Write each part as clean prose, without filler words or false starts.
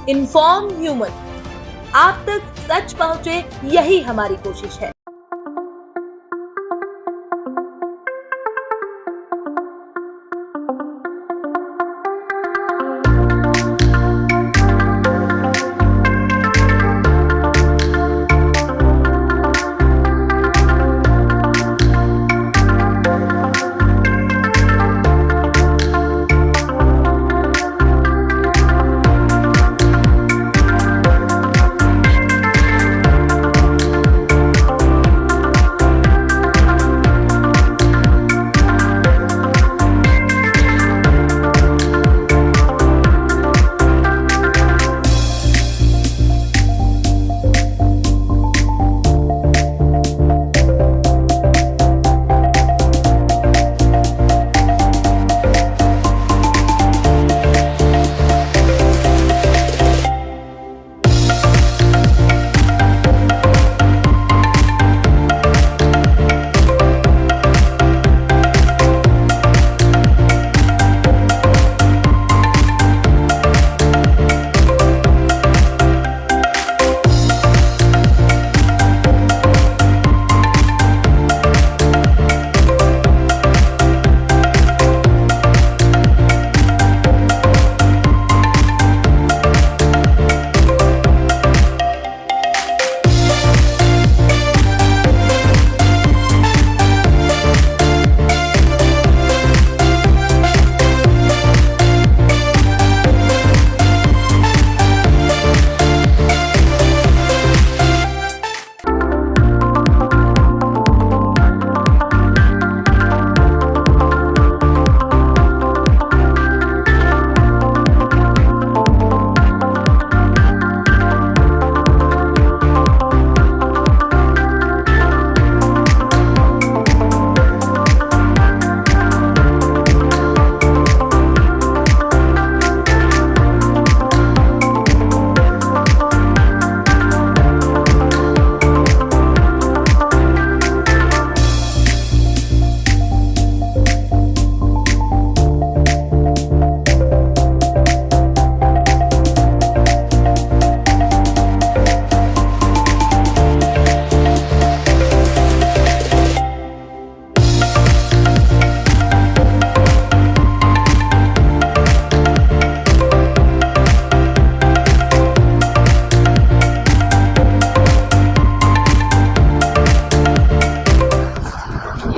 Inform human, आप तक सच पहुंचे, यही हमारी कोशिश है।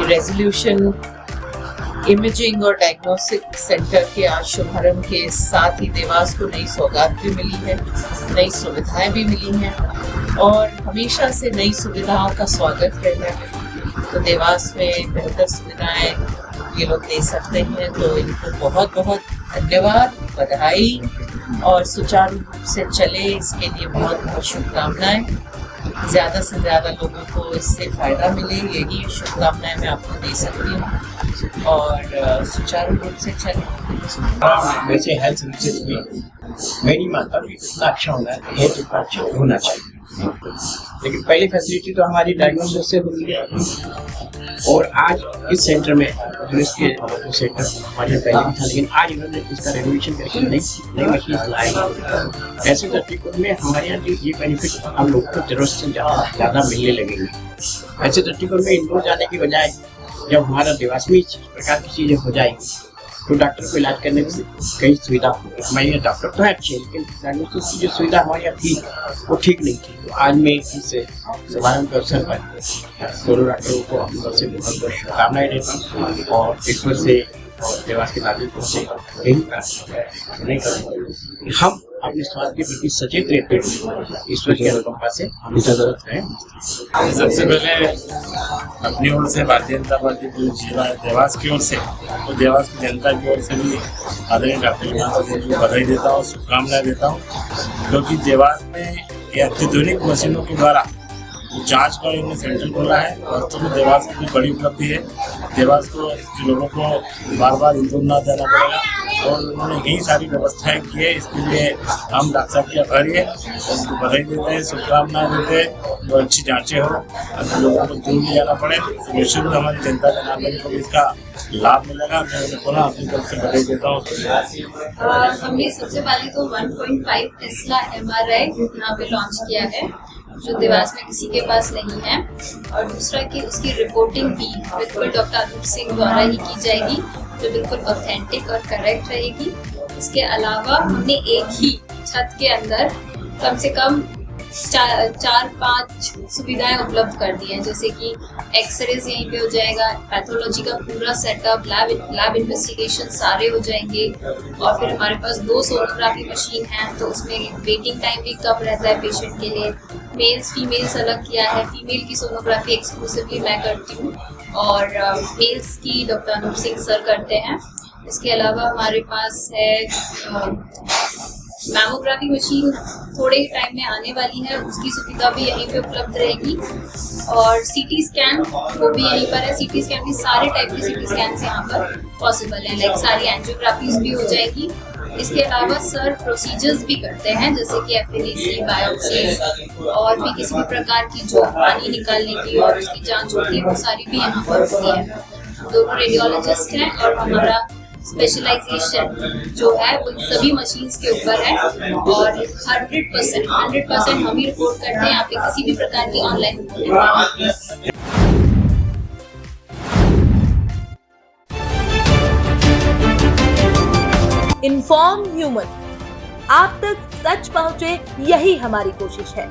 रेजोल्यूशन इमेजिंग और डायग्नोस्टिक सेंटर के आज शुभारंभ के साथ ही देवास को नई सौगात भी मिली है, नई सुविधाएं भी मिली हैं और हमेशा से नई सुविधाओं का स्वागत रहता है। तो देवास में बेहतर सुविधाएं ये लोग दे सकते हैं, तो इनको बहुत बहुत धन्यवाद, बधाई और सुचारू रूप से चले इसके लिए बहुत बहुत शुभकामनाएं। ज़्यादा से ज़्यादा लोगों को इससे फ़ायदा मिले, यही शुभकामनाएं मैं आपको दे सकती हूँ और सुचारू रूप से चले। वैसे हेल्थ सर्विसेज में मेरी मानता हूँ इतना अच्छा होना है, हेल्थ इतना अच्छा होना चाहिए, लेकिन पहली फैसिलिटी तो हमारी डायग्नोसिस से होती है और आज इस सेंटर में जो इसके सेंटर हमारे पहले भी था, लेकिन आज इन्होंने इसका रेनोवेशन करके नई मशीन लाई। ऐसे दृष्टिकोण में हमारे यहाँ ये बेनिफिट हम लोगों को जरूरत से ज़्यादा मिलने लगेंगे। ऐसे दृष्टिकोण में इंदौर जाने की बजाय जब हमारा देवास में इस प्रकार की चीज़ें हो जाएंगी तो डॉक्टर को इलाज करने में कई सुविधा होगी। हमारे यहाँ डॉक्टर तो है अच्छे, लेकिन डायग्नोस्टिक्स की जो सुविधा हमारे यहाँ थी वो ठीक नहीं थी। तो आज मैं इससे शुभारंभ के अवसर पर दोनों डॉक्टरों को अपनी तरफ से बहुत बहुत शुभकामनाएं देता हूँ और ईश्वर से और देवास के नागरिकों से यही प्रार्थना करूँगा हम अपने स्वास्थ्य के प्रति सचेत रहते हैं, ईश्वर की अनुकंपा से हमेशा जरूरत है। सबसे पहले अपनी ओर से भारतीय जनता पार्टी देवास की ओर से और देवास की जनता की ओर से भी आदरणीय डॉक्टर माता को बधाई देता हूँ, शुभकामनाएं देता हूँ, क्योंकि देवास में ये अत्याधुनिक मशीनों के द्वारा जांच का इन्होंने सेंटर खोला है और तो देवास की बड़ी उपलब्धि है। देवास को लोगों को बार बार इंदौर ना जाना पड़ेगा और उन्होंने यही सारी व्यवस्थाएं की है। इसके लिए हम डॉक्टर साहब के आभारी है, उनको बधाई देते हैं, शुभकामनाएं देते हैं। तो अच्छी जांचें हो, लोगों को दूर नहीं जाना पड़े, तो निश्चित हमारी जनता जनार्दन को भी इसका लाभ मिलेगा। मैं उन्हें पुनः अपनी तरफ से बधाई देता हूँ। हमने सबसे पहले तो 1.5 टेस्ला MRI यहाँ पे लॉन्च किया है, जो देवास में किसी के पास नहीं है। और दूसरा कि उसकी रिपोर्टिंग भी बिल्कुल डॉक्टर अनूप सिंह द्वारा ही की जाएगी, जो बिल्कुल ऑथेंटिक और करेक्ट रहेगी। इसके अलावा हमने एक ही छत के अंदर कम से कम 4-5 सुविधाएं उपलब्ध कर दी हैं, जैसे कि एक्सरेज यहीं पे हो जाएगा, पैथोलॉजी का पूरा सेटअप, लैब इन्वेस्टिगेशन सारे हो जाएंगे। और फिर हमारे पास 2 सोनोग्राफी मशीन हैं, तो उसमें वेटिंग टाइम भी कम रहता है पेशेंट के लिए। मेल्स फीमेल्स अलग किया है, फीमेल की सोनोग्राफी एक्सक्लूसिवली मैं करती हूँ और मेल्स की डॉक्टर अनूप सिंह सर करते हैं। इसके अलावा हमारे पास है मैमोग्राफी मशीन, थोड़े ही टाइम में आने वाली है, उसकी सुविधा भी यहीं पे उपलब्ध रहेगी। और सीटी स्कैन वो भी यहीं पर है। सीटी स्कैन भी सारे टाइप के सीटी स्कैन यहाँ पर पॉसिबल है, लाइक सारी एंजियोग्राफीज भी हो जाएगी। इसके अलावा सर प्रोसीजर्स भी करते हैं, जैसे कि FNAC, बायोप्सी और भी किसी भी प्रकार की जो पानी निकालने की और उसकी जांच होती है, वो सारी भी यहाँ पर होती है। दोनों रेडियोलॉजिस्ट हैं और हमारा स्पेशलाइजेशन जो है वो सभी मशीन्स के ऊपर है। और 100% हम ही रिपोर्ट करते हैं, यहाँ पे किसी भी प्रकार की ऑनलाइन रिपोर्टिंग नहीं है। इन्फॉर्म ह्यूमन, आप तक सच पहुंचे, यही हमारी कोशिश है।